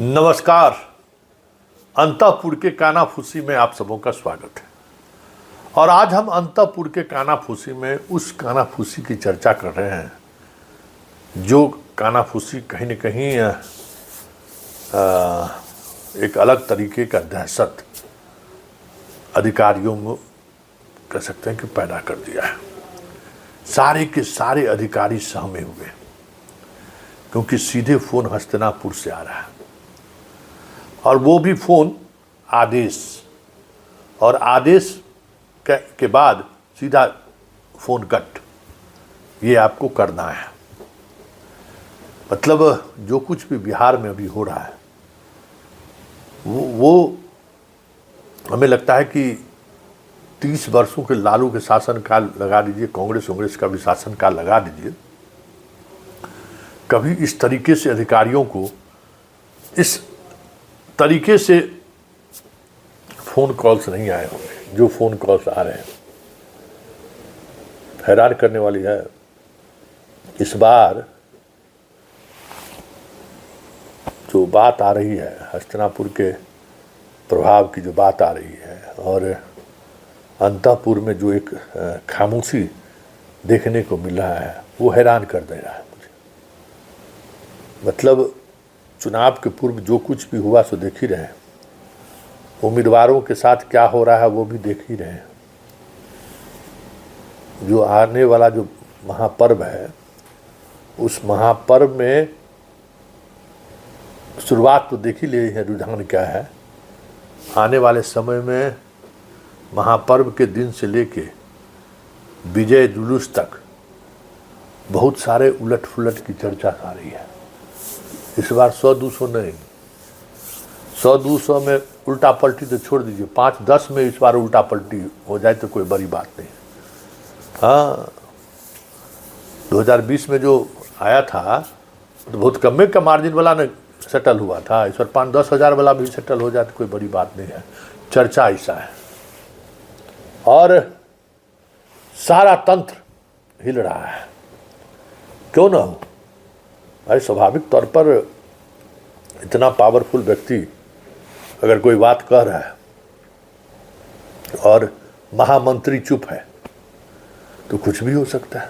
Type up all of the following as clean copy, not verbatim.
नमस्कार। अंतःपुर के कानाफूसी में आप सबों का स्वागत है। और आज हम अंतःपुर के कानाफूसी में उस कानाफूसी की चर्चा कर रहे हैं जो कानाफूसी कहीं न कहीं एक अलग तरीके का दहशत अधिकारियों में कह सकते हैं कि पैदा कर दिया है। सारे के सारे अधिकारी सहमे हुए क्योंकि सीधे फ़ोन हस्तिनापुर से आ रहा है और वो भी फ़ोन आदेश, और आदेश के बाद सीधा फ़ोन कट, ये आपको करना है। मतलब जो कुछ भी बिहार में अभी हो रहा है वो हमें लगता है कि 30 वर्षों के लालू के शासनकाल लगा दीजिए, कांग्रेस का भी शासनकाल लगा दीजिए, कभी इस तरीके से अधिकारियों को इस तरीके से फ़ोन कॉल्स नहीं आए होंगे जो फ़ोन कॉल्स आ रहे हैं। हैरान करने वाली है, इस बार जो बात आ रही है हस्तिनापुर के प्रभाव की जो बात आ रही है और अंतःपुर में जो एक खामोशी देखने को मिल रहा है वो हैरान कर दे रहा है मुझे। मतलब चुनाव के पूर्व जो कुछ भी हुआ सो देख ही रहे हैं, उम्मीदवारों के साथ क्या हो रहा है वो भी देख ही रहे हैं। जो आने वाला जो महापर्व है उस महापर्व में शुरुआत तो देख ही ले है, रुझान क्या है। आने वाले समय में महापर्व के दिन से लेके विजय जुलूस तक बहुत सारे उलट फुलट की चर्चा आ रही है। इस बार 100-200 नहीं, 100-200 में उल्टा पलटी तो छोड़ दीजिए, 5-10 में इस बार उल्टा पलटी हो जाए तो कोई बड़ी बात नहीं। हाँ, 2020 में जो आया था तो बहुत कम का मार्जिन वाला ने सेटल हुआ था। इस बार 5-10 हज़ार वाला भी सेटल हो जाए तो कोई बड़ी बात नहीं है। चर्चा ऐसा है और सारा तंत्र हिल रहा है। क्यों ना हो भाई, स्वाभाविक तौर पर इतना पावरफुल व्यक्ति अगर कोई बात कह रहा है और महामंत्री चुप है तो कुछ भी हो सकता है।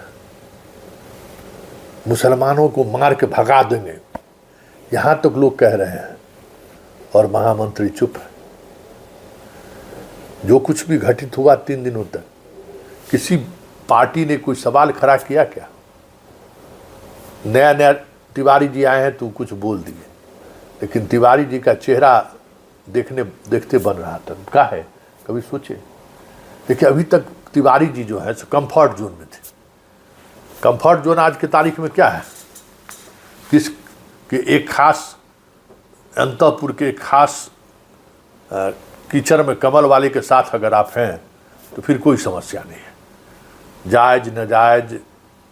मुसलमानों को मार के भगा देंगे यहाँ तक लोग कह रहे हैं और महामंत्री चुप है। जो कुछ भी घटित हुआ 3 दिनों तक किसी पार्टी ने कोई सवाल खड़ा किया क्या? नया तिवारी जी आए हैं तो कुछ बोल दिए, लेकिन तिवारी जी का चेहरा देखते बन रहा था। क्या है, कभी सोचे? देखिए अभी तक तिवारी जी जो है कंफर्ट जोन में थे। कंफर्ट जोन आज की तारीख में क्या है? एक खास अंतःपुर के खास कीचड़ में कमल वाले के साथ अगर आप हैं तो फिर कोई समस्या नहीं है। जायज नाजायज,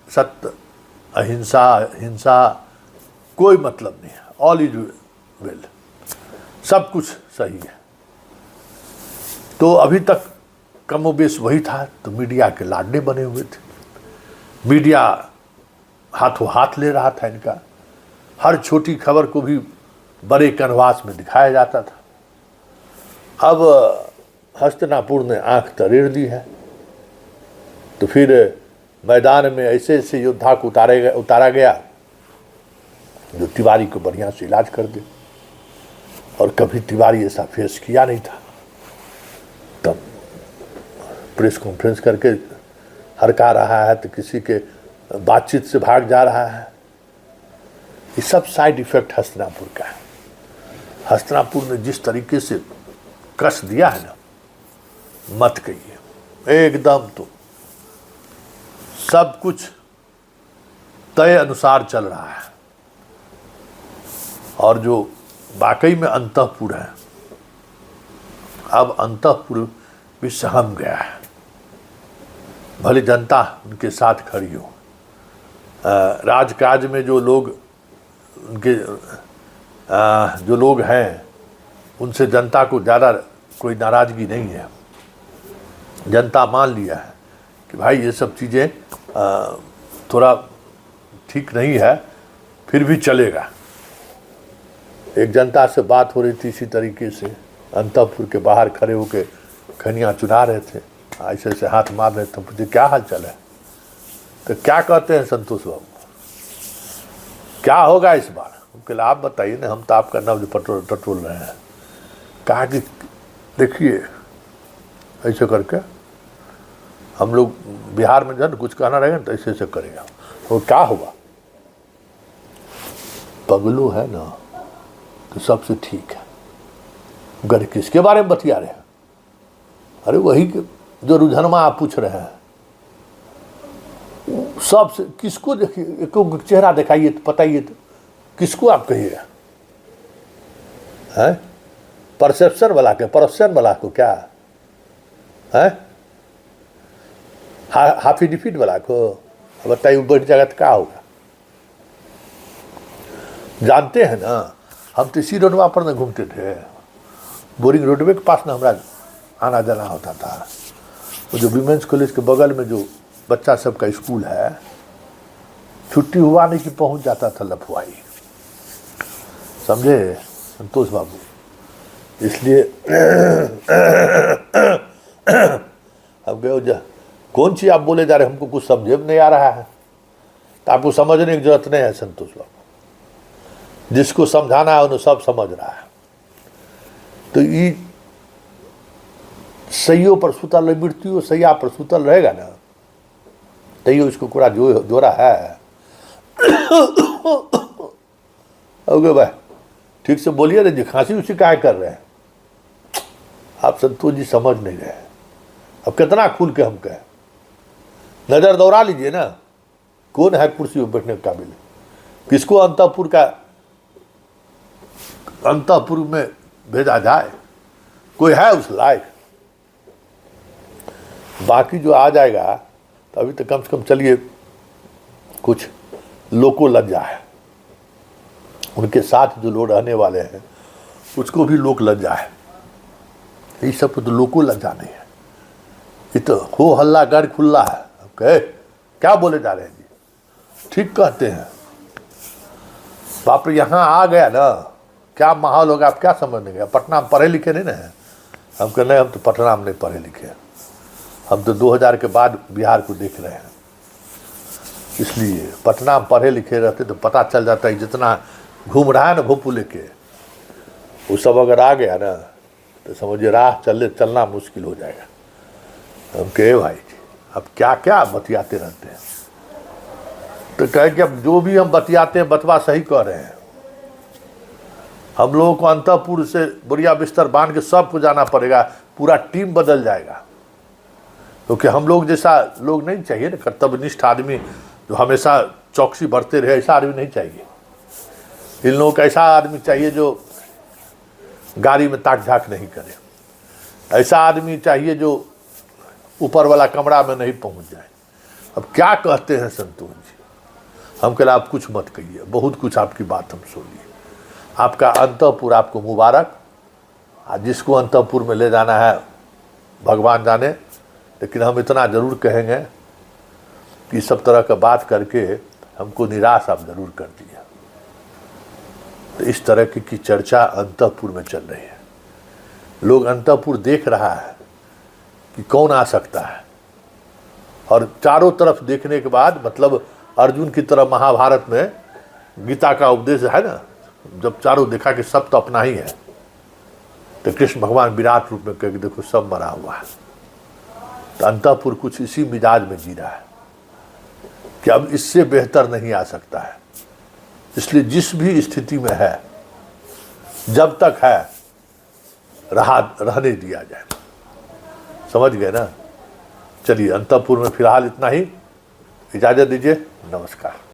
सत्य अहिंसा हिंसा कोई मतलब नहीं है। ऑल इज वेल, सब कुछ सही है। तो अभी तक कमोबेश वही था, तो मीडिया के लाडले बने हुए थे। मीडिया हाथों हाथ ले रहा था इनका। हर छोटी खबर को भी बड़े कैनवास में दिखाया जाता था। अब हस्तिनापुर ने आंख तरेड़ दी है तो फिर मैदान में ऐसे ऐसे योद्धा को उतारा गया जो तिवारी को बढ़िया से इलाज कर दे। और कभी तिवारी ऐसा फेस किया नहीं था। तब प्रेस कॉन्फ्रेंस करके हरका रहा है तो किसी के बातचीत से भाग जा रहा है। ये सब साइड इफेक्ट हस्तिनापुर का है। हस्तिनापुर ने जिस तरीके से कस दिया है ना, मत कहिए। एकदम तो सब कुछ तय अनुसार चल रहा है और जो वाकई में अंतःपुर है, अब अंतःपुर भी सहम गया है। भले जनता उनके साथ खड़ी हो, राजकाज में जो लोग उनके जो लोग हैं उनसे जनता को ज़्यादा कोई नाराज़गी नहीं है। जनता मान लिया है कि भाई ये सब चीज़ें थोड़ा ठीक नहीं है, फिर भी चलेगा। एक जनता से बात हो रही थी इसी तरीके से, अंतपुर के बाहर खड़े होकर खनियाँ चुना रहे थे, ऐसे ऐसे हाथ मार रहे थे। पूछे क्या हाल चाल है, तो क्या कहते हैं संतोष बाबू, क्या होगा इस बार? उनके आप बताइए ना, हम तो आपका नब्ज टटोल रहे हैं। कहा कि देखिए ऐसे करके हम लोग बिहार में जो है कुछ कहना रहेगा तो ऐसे ऐसे करेगा। तो क्या हुआ? पगलू है ना तो सबसे ठीक है। घर किसके बारे में बतिया रहे हैं? अरे वही जो रुझानमा आप पूछ रहे हैं, सबसे किसको देखिए, एक चेहरा दिखाइए तो बताइए, तो किसको आप कहिएगा? है परसेप्शन वाला के, परसेप्शन वाला को क्या है, हाफी डिफीट वाला को बताइए, बैठ जाएगा तो क्या होगा? जानते हैं ना, हम तो इसी रोडवा पर न घूमते थे, बोरिंग रोडवे के पास ना हमारा आना जाना होता था। वो जो विमेंस कॉलेज के बगल में जो बच्चा सबका स्कूल है, छुट्टी हुआ नहीं कि पहुंच जाता था लफुआई, समझे संतोष बाबू? इसलिए अब गए, कौन चीज आप बोले जा रहे हैं, हमको कुछ समझे नहीं आ रहा है, तो आपको समझने की जरूरत नहीं है संतोष बाबू। जिसको समझाना है उन्हें सब समझ रहा है। तो ये सैयों पर सुतल, मृत्यु सैया पर सुतल रहेगा ना, तैयो इसको पूरा जोड़ा है। ओके भाई, ठीक से बोलिए ना जी, खांसी उसी काय कर रहे हैं आप? संतोष जी समझ नहीं रहे। अब कितना खुल के हम कहें, नजर दौड़ा लीजिए ना, कौन है कुर्सी पर बैठने के काबिल? किसको अंतःपुर में भेजा जाए? कोई है उस लायक? बाकी जो आ जाएगा तो अभी तो कम से कम चलिए कुछ लोको लज्जा है, उनके साथ जो लोग रहने वाले हैं उसको भी लोक लज्जा है। ये सब तो लोको लज्जा नहीं है, ये तो हो हल्ला घर खुल्ला है। ओके, क्या बोले जा रहे हैं जी? ठीक कहते हैं। बाप रे, यहाँ आ गया ना, क्या माहौल होगा आप क्या समझ नहीं गया? पटना में पढ़े लिखे नहीं ना है? हम कह नहीं, हम तो पटना में नहीं पढ़े लिखे, हम तो 2000 के बाद बिहार को देख रहे हैं। इसलिए पटना में पढ़े लिखे रहते तो पता चल जाता है, जितना घूम रहा है ना भोपू लेके, वो सब अगर आ गया ना तो समझिए राह चलना मुश्किल हो जाएगा। हम कहे भाई अब क्या क्या बतियाते रहते हैं? तो कहे कि अब जो भी हम बतियाते हैं बतवा सही कह रहे हैं। हम लोगों को अंतःपुर से बुढ़िया बिस्तर बांध के सबको जाना पड़ेगा, पूरा टीम बदल जाएगा, क्योंकि हम लोग जैसा लोग नहीं चाहिए ना, कर्तव्यनिष्ठ आदमी जो हमेशा चौकसी बरते रहे, ऐसा आदमी नहीं चाहिए। इन लोगों का ऐसा आदमी चाहिए जो गाड़ी में ताक झाक नहीं करे, ऐसा आदमी चाहिए जो ऊपर वाला कमरा में नहीं पहुंच जाए। अब क्या कहते हैं संतोष जी? हम कह आप कुछ मत कहिए, बहुत कुछ आपकी बात हम सुन लिए। आपका अंतःपुर आपको मुबारक, जिसको अंतःपुर में ले जाना है भगवान जाने, लेकिन हम इतना ज़रूर कहेंगे कि सब तरह का बात करके हमको निराश आप ज़रूर कर दिया। तो इस तरह की चर्चा अंतःपुर में चल रही है। लोग अंतःपुर देख रहा है कि कौन आ सकता है, और चारों तरफ देखने के बाद, मतलब अर्जुन की तरह महाभारत में गीता का उपदेश है ना, जब चारों देखा कि सब तो अपना ही है, तो कृष्ण भगवान विराट रूप में कह के देखो सब मरा हुआ है। तो अंतःपुर कुछ इसी मिजाज में जी रहा है कि अब इससे बेहतर नहीं आ सकता है। इसलिए जिस भी स्थिति में है, जब तक है रहने दिया जाए। समझ गए ना? चलिए, अंतःपुर में फिलहाल इतना ही, इजाजत दीजिए, नमस्कार।